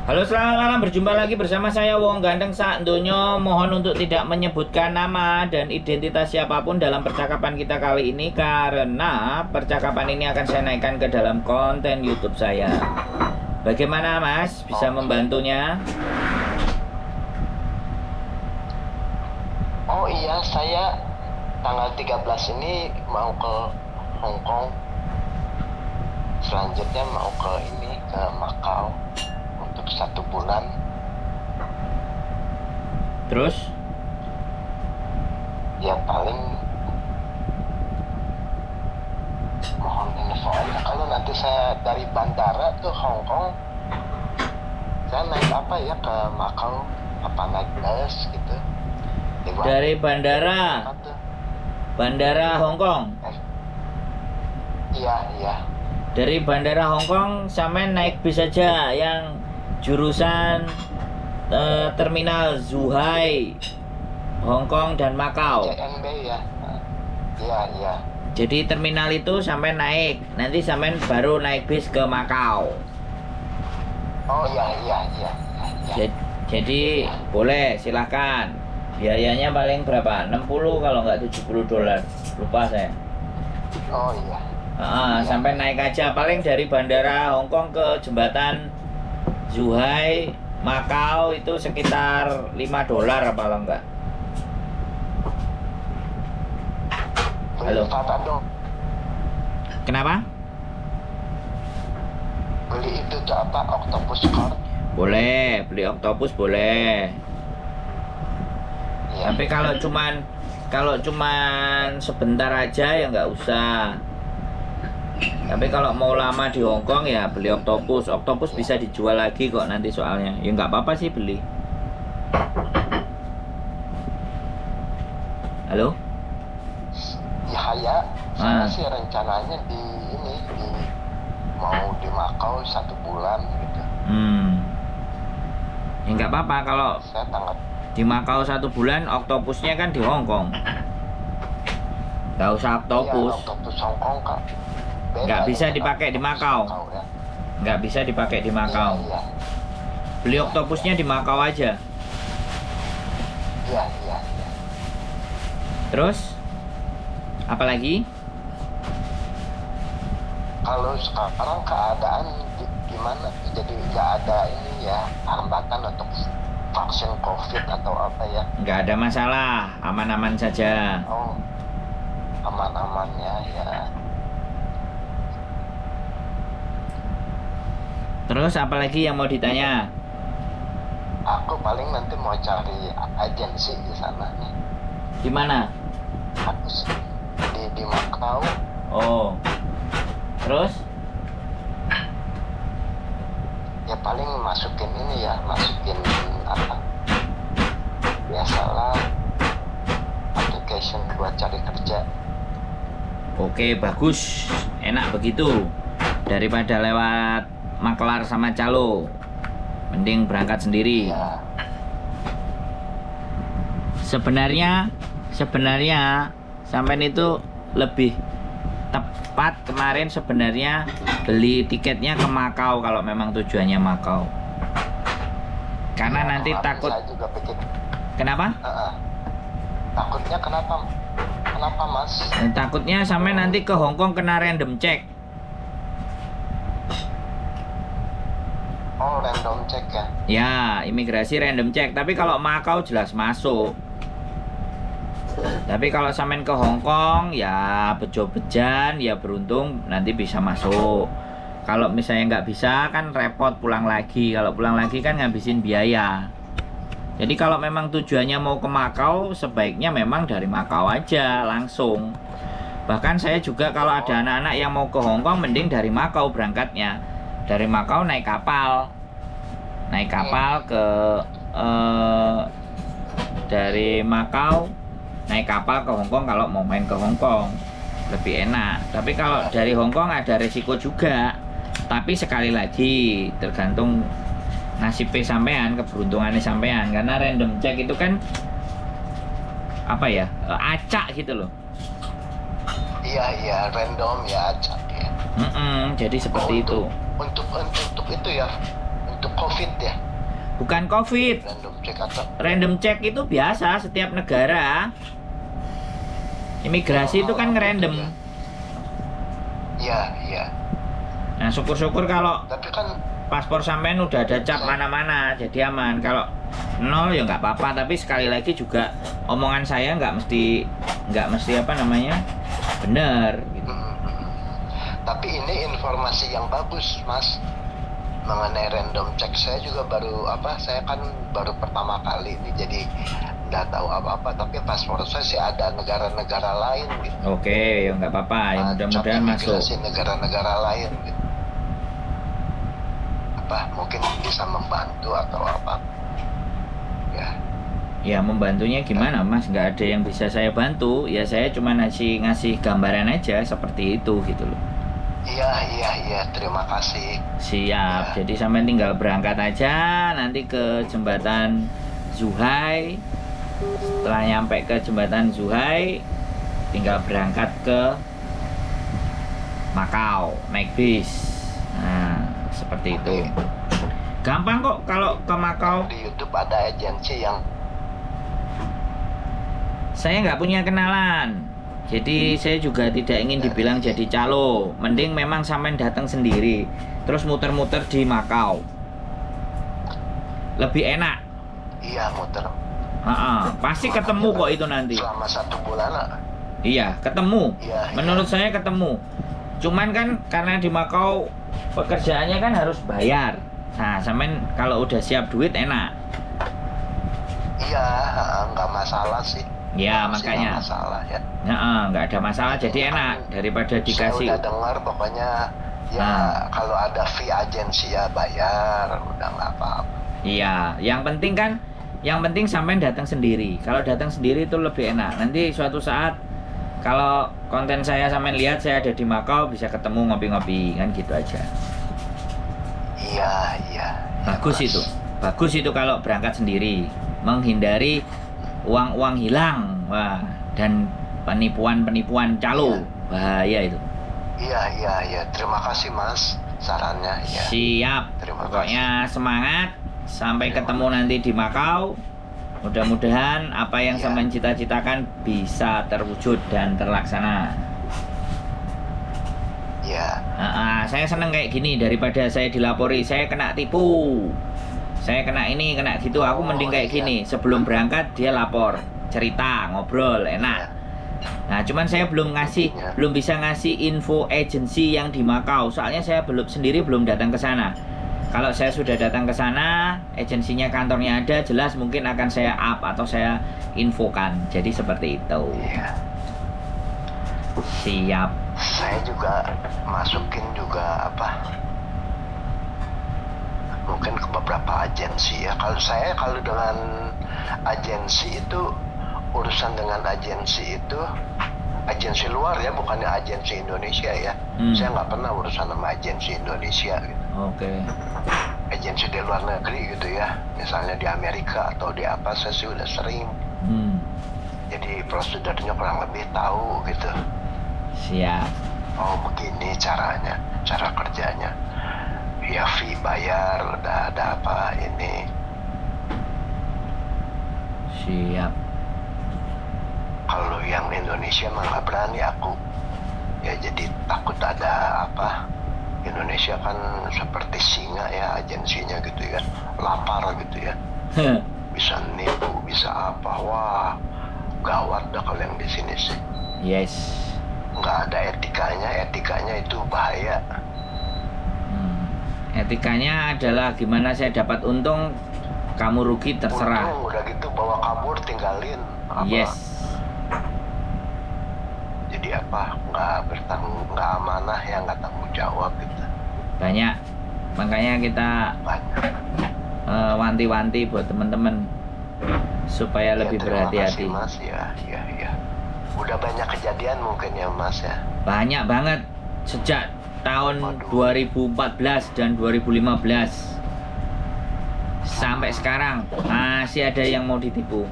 Halo, selamat malam. Berjumpa lagi bersama saya Wong Gandeng Sak Ndonyo. Mohon untuk tidak menyebutkan nama dan identitas siapapun dalam percakapan kita kali ini, karena percakapan ini akan saya naikkan ke dalam konten YouTube saya. Bagaimana Mas? Bisa membantunya? Oh iya, saya tanggal 13 ini mau ke Hong Kong. Selanjutnya mau ke Macau untuk 1 bulan. Terus? Ya paling mohon info aja. Kalau nanti saya dari bandara ke Hong Kong, saya naik apa ya ke Macau? Apa naik bus gitu? Dari bandara Hong Kong? Iya. Dari bandara Hong Kong sampai naik bis saja yang jurusan terminal Zhuhai, Hong Kong dan Macau. JNB ya. Iya. Jadi terminal itu sampai naik, nanti sampai baru naik bis ke Macau. Oh iya. Jadi boleh, silakan. Biayanya paling berapa? 60 kalau nggak $70. Lupa saya. Oh iya. Sampai naik aja, paling dari bandara Hong Kong ke jembatan Zhuhai Macau itu sekitar $5 apa lo enggak? Halo. Kenapa? Beli itu tuh apa? Octopus card? Boleh, beli Octopus boleh. Ya. Tapi kalau cuman sebentar aja ya nggak usah. Tapi kalau mau lama di Hong Kong ya beli Octopus. Octopus bisa dijual lagi kok nanti soalnya. Ya nggak apa-apa sih beli. Halo? Ya. Saya sih rencananya mau di Macau 1 bulan gitu. Ya nggak apa-apa kalau Saya tanggal di Macau 1 bulan, Octopusnya kan di Hong Kong. Nggak usah Octopus. Iya, Octopus Hong Kong kan. Nggak bisa dipakai di Macau. Ya. Nggak bisa dipakai di Macau. Iya. Beli Octopusnya di Macau aja. Iya. Terus? Apalagi? Kalau sekarang keadaan gimana? Jadi nggak ada ini ya, hambatan untuk vaksin COVID atau apa ya? Nggak ada masalah, aman-aman saja. Oh, aman-amannya ya. Terus apalagi yang mau ditanya? Aku paling nanti mau cari agensi di sana nih. Di mana? Aku di Macau. Oh. Terus? Ya paling masukin apa? Biasalah application buat cari kerja. Oke, bagus. Enak begitu. Daripada lewat maklar sama calo, mending berangkat sendiri. Ya. Sebenarnya sampean itu lebih tepat kemarin sebenarnya beli tiketnya ke Macau kalau memang tujuannya Macau. Karena Ya, nanti takut. Saya juga pikir. Kenapa? Takutnya kenapa? Kenapa Mas? Takutnya sampai nanti ke Hong Kong kena random check. Oh, random check ya? Ya, imigrasi random check. Tapi kalau Macau jelas masuk. Tapi kalau sampean ke Hong Kong ya bejo-bejan, ya beruntung nanti bisa masuk. Kalau misalnya nggak bisa kan repot pulang lagi. Kalau pulang lagi kan ngabisin biaya. Jadi kalau memang tujuannya mau ke Macau, sebaiknya memang dari Macau aja langsung. Bahkan saya juga kalau ada anak-anak yang mau ke Hong Kong, mending dari Macau berangkatnya. Dari Macau naik kapal ke dari Macau naik kapal ke Hong Kong kalau mau main ke Hong Kong lebih enak. Tapi kalau dari Hong Kong ada resiko juga. Tapi sekali lagi tergantung nasibnya sampean, keberuntungannya sampean. Karena random check itu kan apa ya, acak gitu loh. Iya, random ya, acak ya. Jadi seperti itu. Untuk itu ya, untuk COVID ya? Bukan COVID. Random check atau? Random check itu biasa setiap negara. Imigrasi itu kan ngerandom. Iya, iya. Nah, syukur-syukur kalau Tapi kan paspor sampean udah ada cap mana-mana, jadi aman. Kalau nol ya nggak apa-apa, tapi sekali lagi juga omongan saya nggak mesti apa namanya benar gitu. Tapi ini informasi yang bagus, Mas, mengenai random check. Saya juga saya kan baru pertama kali ini, jadi nggak tahu apa-apa. Tapi paspor saya sih ada negara-negara lain gitu. Oke, ya nggak apa-apa, ya mudah-mudahan masuk. Negara-negara lain gitu. Mungkin bisa membantu atau apa ya. Ya membantunya gimana Mas, nggak ada yang bisa saya bantu, ya saya cuma ngasih gambaran aja seperti itu gitu loh. Iya, terima kasih. Siap, jadi sampai tinggal berangkat aja nanti ke jembatan Zhuhai. Setelah nyampe ke jembatan Zhuhai, tinggal berangkat ke Makau naik bis. Nah, seperti itu. Gampang kok kalau ke Makau. Di YouTube ada agensi yang Saya nggak punya kenalan, jadi saya juga tidak ingin dibilang jadi calo. Mending memang sampean datang sendiri, terus muter-muter di Makau. Lebih enak. Iya, muter. Pasti ketemu kok itu nanti. Selama 1 bulan lah. Iya, ketemu. Iya, Menurut saya ketemu. Cuman kan karena di Makau pekerjaannya kan harus bayar. Nah, sampean kalau udah siap duit enak. Iya, nggak masalah sih. Ya, Masih makanya. nggak masalah ya. Nggak ada masalah, jadi enak daripada dikasih. Saya udah dengar pokoknya ya kalau ada fee agensi ya bayar, udah nggak apa-apa. Iya, yang penting sampean datang sendiri. Kalau datang sendiri itu lebih enak. Nanti suatu saat kalau konten saya sampean lihat saya ada di Makau, bisa ketemu ngopi-ngopi kan gitu aja. Iya. Bagus Mas. itu. Bagus itu kalau berangkat sendiri, menghindari uang hilang, dan penipuan calo. Bahaya itu. Iya. Terima kasih Mas sarannya ya. Siap. Terima Pokoknya semangat sampai ketemu nanti di Makau. Mudah-mudahan apa yang sampean cita-citakan bisa terwujud dan terlaksana. Iya. Saya seneng kayak gini daripada saya dilapori saya kena tipu. Saya kena ini, kena gitu. Aku mending kayak gini. Sebelum berangkat dia lapor, cerita, ngobrol, enak. Nah, cuman saya belum bisa ngasih info agensi yang di Makau. Soalnya saya sendiri belum datang ke sana. Kalau saya sudah datang ke sana, agensinya kantornya ada, jelas mungkin akan saya up atau saya infokan. Jadi seperti itu. Iya. Siap. Saya juga masukin juga mungkin ke beberapa agensi ya. Kalau dengan agensi itu urusan dengan agensi itu agensi luar ya, bukannya agensi Indonesia ya. Saya nggak pernah urusan sama agensi Indonesia gitu. Oke. Agensi di luar negeri gitu ya, misalnya di Amerika atau di apa, saya sih udah sering. Jadi prosedurnya kurang lebih tahu gitu. Siap. Oh begini caranya, cara kerjanya. Ya fee bayar, udah ada apa ini. Siap. Kalau yang Indonesia mah nggak berani aku. Ya jadi takut ada Indonesia kan seperti singa ya agensinya gitu ya. Lapar gitu ya. Bisa nipu, bisa apa. Wah, gawat dah kalau yang di sini sih. Yes. Nggak ada etikanya itu bahaya. Etikanya adalah gimana saya dapat untung, kamu rugi terserah. Untung udah gitu bawa kabur tinggalin. Yes. Jadi nggak amanah ya, nggak tanggung jawab gitu. Banyak. Makanya kita wanti-wanti buat teman-teman supaya lebih berhati-hati. Terima kasih Mas ya. Udah banyak kejadian mungkin ya Mas ya. Banyak banget sejak tahun 2014 dan 2015 sampai sekarang masih ada yang mau ditipu.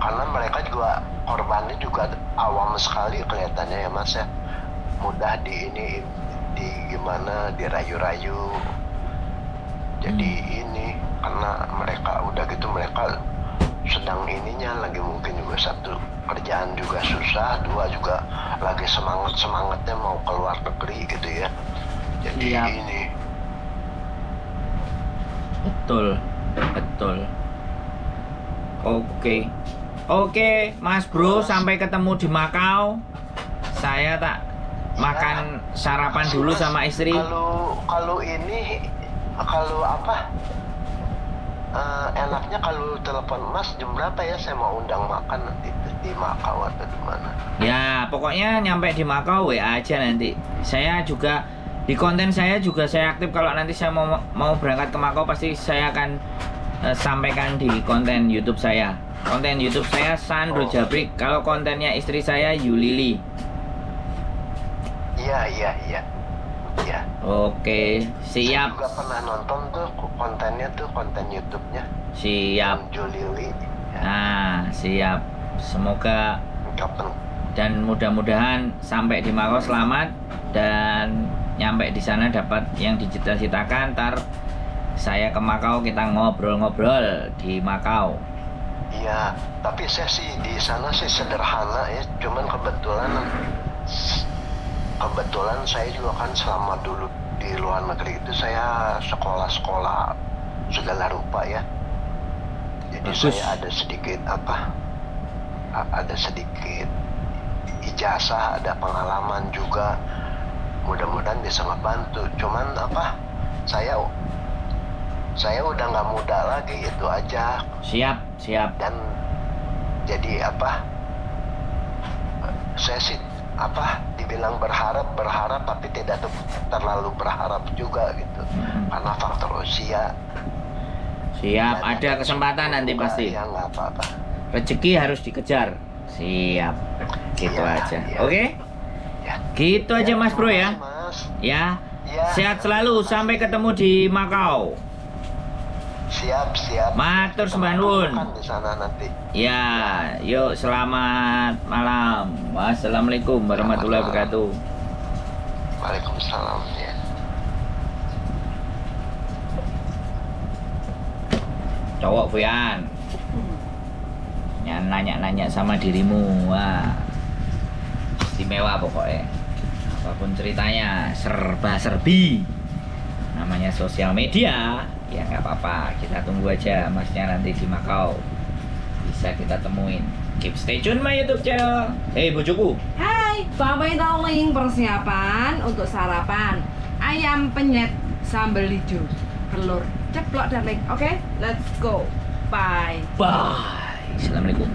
Karena mereka juga korbannya juga awam sekali kelihatannya ya Mas ya. Mudah di gimana dirayu-rayu. Jadi ini karena mereka udah gitu, mereka sedang ininya lagi mungkin juga satu kerjaan juga susah, dua juga lagi semangatnya mau keluar negeri gitu ya. Jadi Iya. ini Betul. Oke, Mas Bro, sampai ketemu di Makau. Saya tak makan sarapan makasih, dulu Mas. sama istri. Kalau ini kalau apa enaknya kalau telepon Mas jam berapa ya, saya mau undang makan nanti di Makau atau di mana? Ya, pokoknya nyampe di Makau WA aja nanti. Saya juga di konten saya juga saya aktif, kalau nanti saya mau berangkat ke Makau pasti saya akan sampaikan di konten YouTube saya. Konten YouTube saya Sandro Jabrik, kalau kontennya istri saya Yulili. Iya. Oke, Saya siap. juga pernah nonton tuh kontennya tuh, konten YouTube-nya Siap. Julili. Ya, Nah, siap. Semoga kapan? dan mudah-mudahan sampai di Makau selamat dan nyampe di sana dapat yang dicita-citakan. Ntar saya ke Makau, kita ngobrol-ngobrol di Makau. Iya, tapi saya sih di sana sih sederhana ya. Cuman kebetulan saya juga kan selama dulu di luar negeri itu saya sekolah segala rupa ya. Jadi Bagus. saya ada sedikit ada sedikit ijazah, ada pengalaman juga. Mudah-mudahan bisa ngebantu. Cuman saya udah nggak muda lagi, itu aja. Siap. Dan jadi saya sih dibilang berharap tapi tidak terlalu berharap juga gitu, karena faktor usia. Siap, Dan ada kesempatan nanti juga pasti. ya nggak apa-apa. Rezeki harus dikejar. Siap. Gitu Iya, aja. iya. Oke? Ya. Gitu aja Mas Bro ya. terima kasih, Mas. Ya. Ya, Sehat selalu, sampai ketemu di Makau. Siap. Matur Kita sembah nuwun. makan di sana nanti. Ya, yuk selamat malam. Wassalamualaikum warahmatullahi Selamat wabarakatuh. Waalaikumsalam ya. Cowok Fuyan. Nanya-nanya sama dirimu. Wah. Istimewa pokoknya. Apapun ceritanya, serba-serbi. Namanya sosial media. Ya nggak apa-apa, kita tunggu aja masnya nanti di Makau. Bisa kita temuin. Keep stay tune my YouTube channel. Hei bojoku. Hai, Bye darling, persiapan untuk sarapan ayam penyet sambal hijau, telur ceplok darling. Oke, let's go. Bye. Bye. Assalamualaikum.